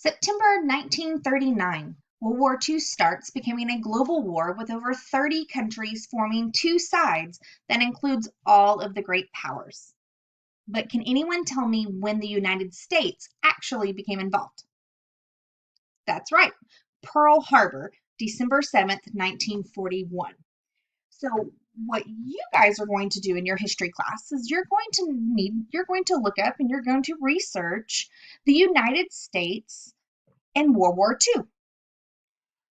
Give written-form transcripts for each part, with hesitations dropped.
September 1939, World War II starts, becoming a global war with over 30 countries forming two sides that includes all of the great powers. But can anyone tell me when the United States actually became involved? That's right, Pearl Harbor, December 7th, 1941. So what you guys are going to do in your history class is you're going to look up and you're going to research the United States in World War II.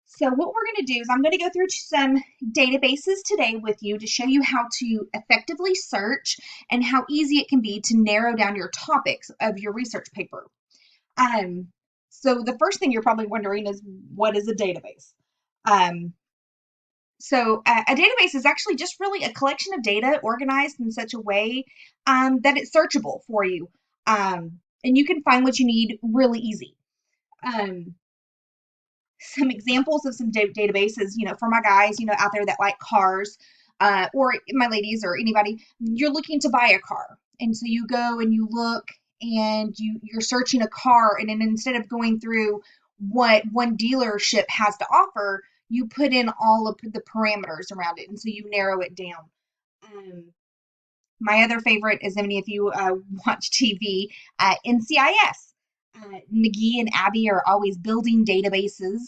So what we're going to do is I'm going to go through some databases today with you to show you how to effectively search and how easy it can be to narrow down your topics of your research paper. Um, so the first thing you're probably wondering is, what is a database? Um, a database is actually just really a collection of data organized in such a way that it's searchable for you. And you can find what you need really easy. Some examples of some databases, for my guys, out there that like cars, or my ladies or anybody, you're looking to buy a car. And so you go and you look and you're searching a car, and then instead of going through what one dealership has to offer, you put in all of the parameters around it. And so you narrow it down. My other favorite is, if you watch TV, NCIS. McGee and Abby are always building databases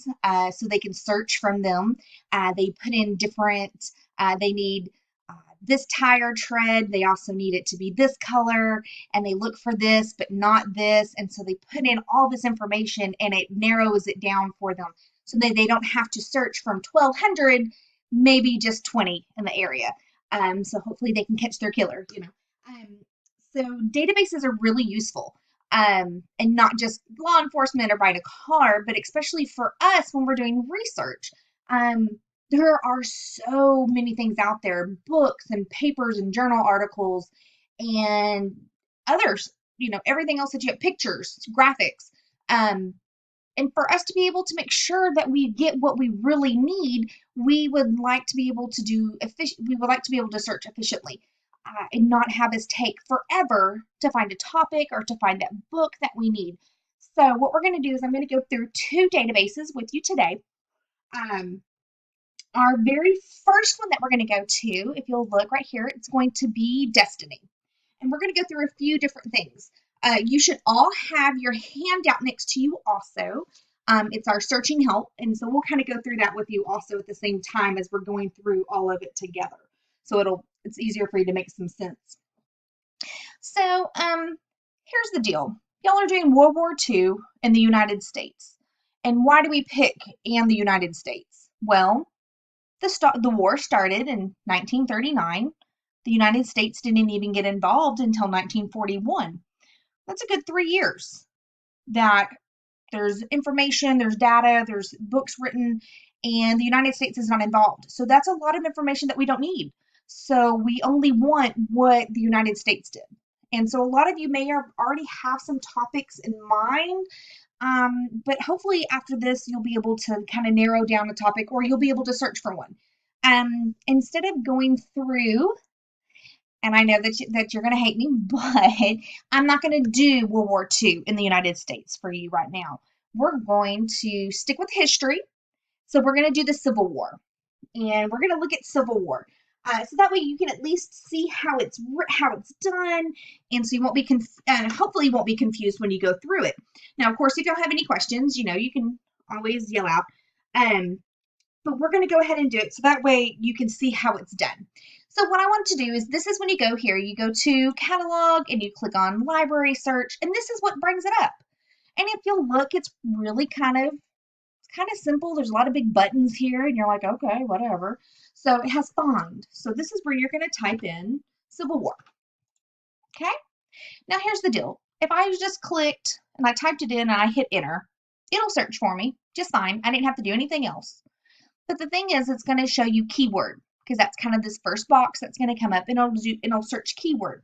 so they can search from them. They put in different, they need this tire tread. They also need it to be this color, and they look for this, but not this. And so they put in all this information and it narrows it down for them so that they don't have to search from 1,200, maybe just 20 in the area. So hopefully they can catch their killer. So databases are really useful. And not just law enforcement or buying a car, but especially for us when we're doing research. There are so many things out there, books and papers and journal articles and others, everything else that you have, pictures, graphics. And for us to be able to make sure that we get what we really need, we would like to be able to search efficiently. And not have us take forever to find a topic or to find that book that we need. So what we're going to do is I'm going to go through two databases with you today. Our very first one that we're going to go to, if you'll look right here, it's going to be Destiny. And we're going to go through a few different things. You should all have your handout next to you also. It's our searching help. And so we'll kind of go through that with you also at the same time as we're going through all of it together. So it's easier for you to make some sense. So here's the deal. Y'all are doing World War II in the United States. And why do we pick and the United States? Well, the war started in 1939. The United States didn't even get involved until 1941. That's a good 3 years that there's information, there's data, there's books written, and the United States is not involved. So that's a lot of information that we don't need. So we only want what the United States did. And so a lot of you may already have some topics in mind, but hopefully after this, you'll be able to kind of narrow down a topic, or you'll be able to search for one. Instead of going through, and I know that you're going to hate me, but I'm not going to do World War II in the United States for you right now. We're going to stick with history. So we're going to do the Civil War, and we're going to look at Civil War. So that way you can at least see how it's done, and so you won't be hopefully you won't be confused when you go through it. Now, of course, if y'all have any questions, you can always yell out. But we're going to go ahead and do it so that way you can see how it's done. So what I want to do is, this is when you go here, you go to catalog and you click on library search, and this is what brings it up. And if you'll look, it's really kind of simple. There's a lot of big buttons here, and you're like, okay, whatever. So it has find. So this is where you're going to type in Civil War. Okay? Now here's the deal. If I just clicked and I typed it in and I hit enter, it'll search for me just fine. I didn't have to do anything else. But the thing is, it's going to show you keyword, because that's kind of this first box that's going to come up, and it'll search keyword.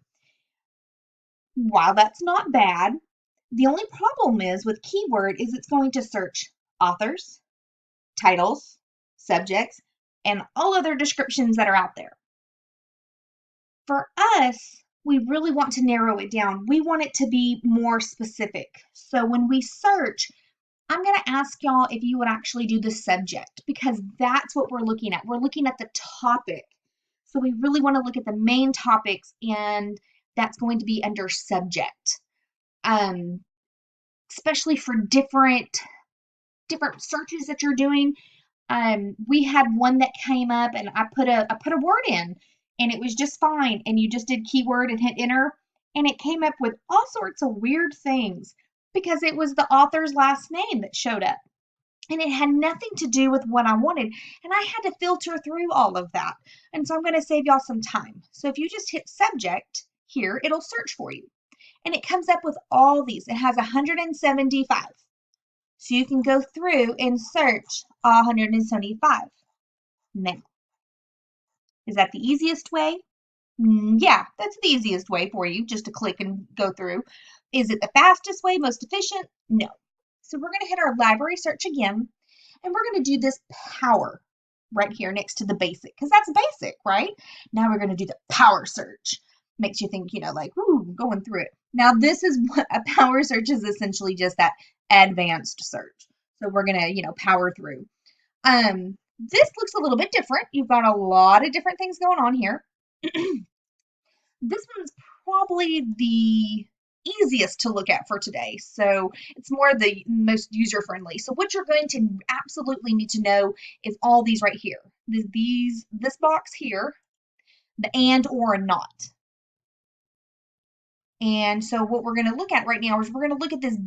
While that's not bad, the only problem is with keyword is it's going to search authors, titles, subjects, and all other descriptions that are out there. For us, we really want to narrow it down. We want it to be more specific. So when we search, I'm going to ask y'all if you would actually do the subject because that's what we're looking at. We're looking at the topic. So we really want to look at the main topics, and that's going to be under subject. Especially for different searches that you're doing. We had one that came up and I put a word in and it was just fine, and you just did keyword and hit enter and it came up with all sorts of weird things because it was the author's last name that showed up and it had nothing to do with what I wanted, and I had to filter through all of that. And so I'm going to save y'all some time. So if you just hit subject here, it'll search for you and it comes up with all these. It has 175. So you can go through and search all 175. Now, is that the easiest way? Yeah, that's the easiest way for you, just to click and go through. Is it the fastest way, most efficient? No. So we're going to hit our library search again, and we're going to do this power right here next to the basic, because that's basic, right? Now we're going to do the power search. Makes you think, like, ooh, going through it. Now this is what a power search is, essentially just that advanced search. So we're going to, power through. This looks a little bit different. You've got a lot of different things going on here. This one's probably the easiest to look at for today. So it's more the most user-friendly. So what you're going to absolutely need to know is all these right here. This box here, the and, or, not. And so what we're going to look at right now is we're going to look at this,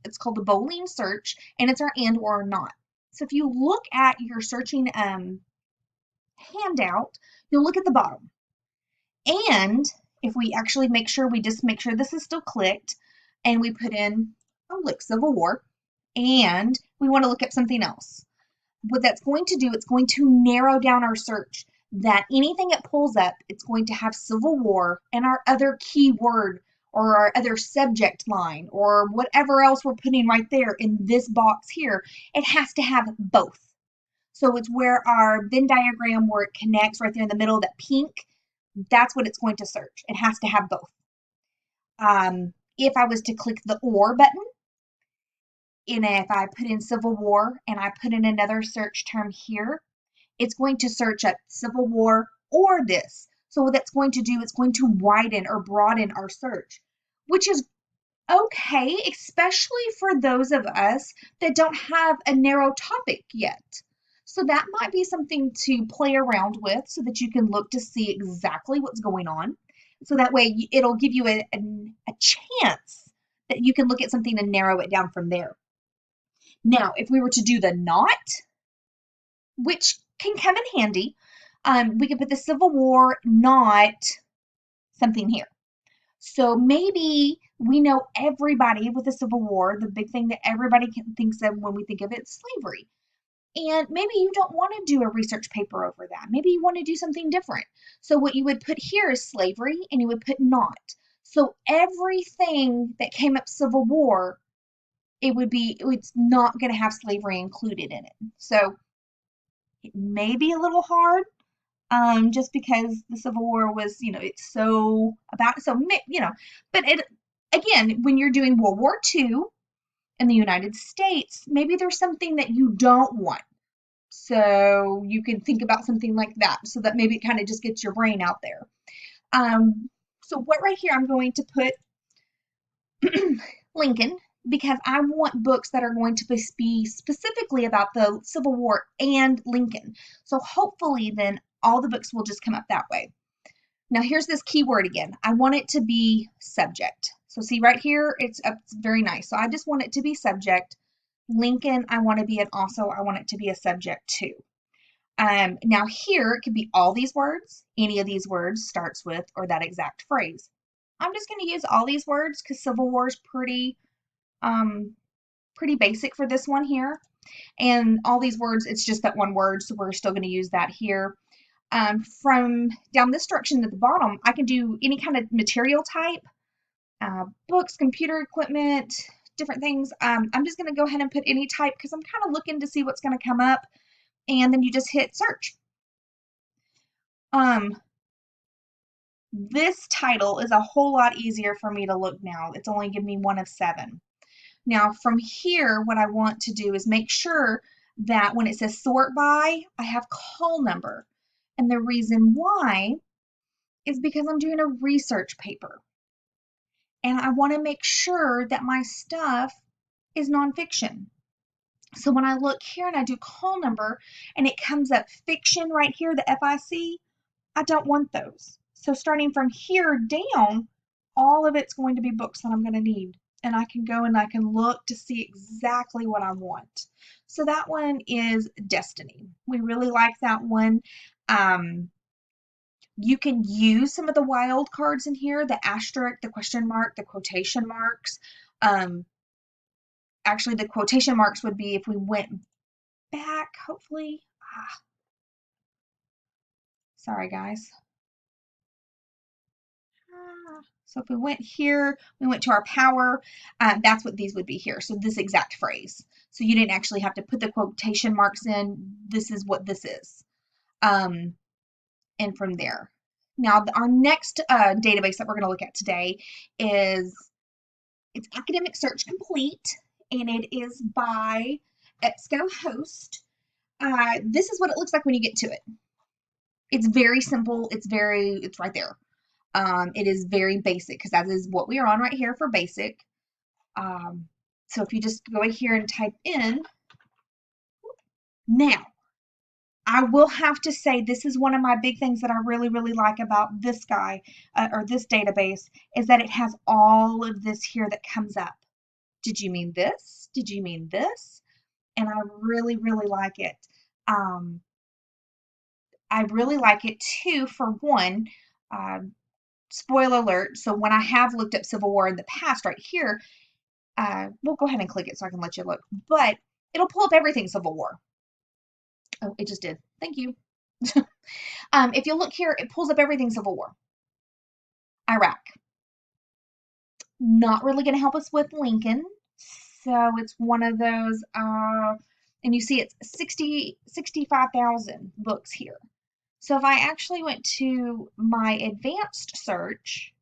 it's called the Boolean Search, and it's our and, or, not. So if you look at your searching handout, you'll look at the bottom. And if we actually make sure this is still clicked, and we put in, look, Civil War, and we want to look at something else. What that's going to do, it's going to narrow down our search, that anything it pulls up, it's going to have Civil War and our other keyword or our other subject line or whatever else we're putting right there in this box here. It has to have both. So it's where our Venn diagram, where it connects right there in the middle, that pink, that's what it's going to search. It has to have both. If I was to click the or button, and if I put in Civil War and I put in another search term here, it's going to search up Civil War or this. So what that's going to do, it's going to widen or broaden our search, which is okay, especially for those of us that don't have a narrow topic yet. So that might be something to play around with so that you can look to see exactly what's going on. So that way it'll give you a chance that you can look at something and narrow it down from there. Now, if we were to do the not, which can come in handy, we could put the Civil War, not something here. So maybe we know everybody with the Civil War, the big thing that everybody thinks of when we think of it is slavery. And maybe you don't want to do a research paper over that. Maybe you want to do something different. So what you would put here is slavery, and you would put not. So everything that came up Civil War, it's not going to have slavery included in it. So it may be a little hard, just because the Civil War was, it's so about, so, but again, when you're doing World War II in the United States, maybe there's something that you don't want. So you can think about something like that, so that maybe it kind of just gets your brain out there. So what right here, I'm going to put Lincoln, because I want books that are going to be specifically about the Civil War and Lincoln. So hopefully then all the books will just come up that way. Now here's this keyword again. I want it to be subject. So see right here, it's very nice. So I just want it to be subject. Lincoln, I want to be I want it to be a subject too. Now here, it could be all these words, any of these words starts with, or that exact phrase. I'm just going to use all these words because Civil War is pretty basic for this one here. And all these words, it's just that one word, so we're still going to use that here. From down this direction at the bottom, I can do any kind of material type, books, computer equipment, different things. I'm just going to go ahead and put any type because I'm kind of looking to see what's going to come up. And then you just hit search. This title is a whole lot easier for me to look now. It's only giving me 1 of 7. Now from here, what I want to do is make sure that when it says sort by, I have call number. And the reason why is because I'm doing a research paper. And I want to make sure that my stuff is nonfiction. So when I look here and I do call number and it comes up fiction right here, the FIC, I don't want those. So starting from here down, all of it's going to be books that I'm going to need. And I can go and I can look to see exactly what I want. So that one is Destiny. We really like that one. You can use some of the wild cards in here, the asterisk, the question mark, the quotation marks. Actually, the quotation marks would be if we went back, hopefully. Sorry, guys. So if we went here, we went to our power, that's what these would be here. So this exact phrase. So you didn't actually have to put the quotation marks in. This is what this is. And from there. Now, our next database that we're going to look at today is, it's Academic Search Complete, and it is by EBSCOhost. This is what it looks like when you get to it. It's very simple. It's right there. It is very basic because that is what we are on right here for basic. So if you just go here and type in, now, I will have to say this is one of my big things that I really, really like about this guy or this database is that it has all of this here that comes up. Did you mean this? Did you mean this? And I really, really like it. I really like it too, for one, spoiler alert. So when I have looked up Civil War in the past right here, we'll go ahead and click it so I can let you look, but it'll pull up everything Civil War. Oh, it just did. Thank you. If you look here, it pulls up everything Civil War. Iraq. Not really going to help us with Lincoln. So it's one of those, and you see it's 65,000 books here. So if I actually went to my advanced search,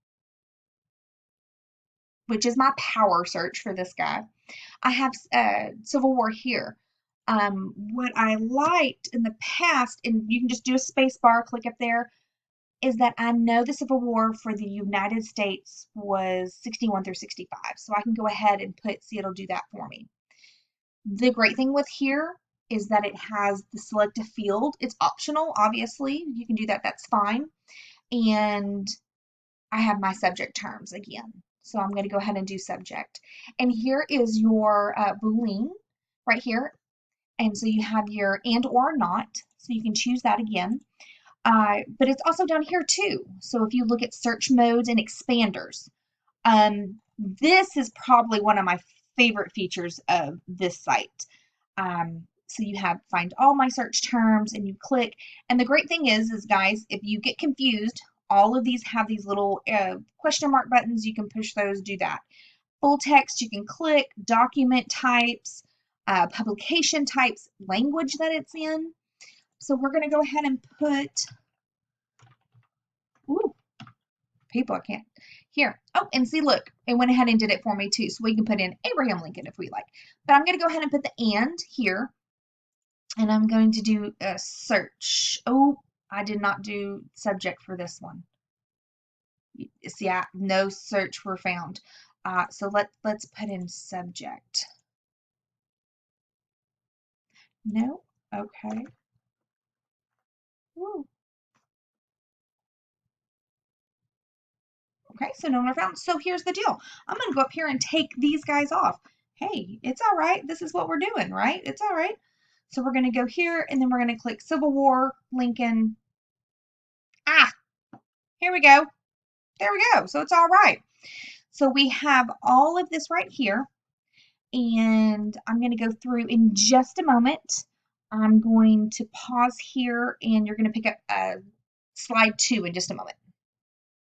which is my power search for this guy, I have Civil War here. What I liked in the past, and you can just do a space bar, click up there, is that I know the Civil War for the United States was 61 through 65. So I can go ahead and see it'll do that for me. The great thing with here is that it has the select a field. It's optional, obviously. You can do that, that's fine. And I have my subject terms again. So I'm going to go ahead and do subject. And here is your Boolean right here. And so you have your and or not. So you can choose that again. But it's also down here too. So if you look at search modes and expanders, this is probably one of my favorite features of this site. So you have find all my search terms and you click. And the great thing is guys, if you get confused, all of these have these little question mark buttons. You can push those, do that. Full text, you can click, document types, publication types, language that it's in. So we're going to go ahead and put, ooh, people, I can't, here. Oh, and see, look, it went ahead and did it for me too. So we can put in Abraham Lincoln if we like. But I'm going to go ahead and put the and here. And I'm going to do a search. Oh, I did not do subject for this one. See, no search were found. So let's put in subject. No? Okay. Woo. Okay, so no one are found. So here's the deal. I'm going to go up here and take these guys off. Hey, it's all right. This is what we're doing, right? It's all right. So we're going to go here, and then we're going to click Civil War, Lincoln. Here we go. There we go. So it's all right. So we have all of this right here, and I'm going to go through in just a moment. I'm going to pause here, and you're going to pick up slide 2 in just a moment.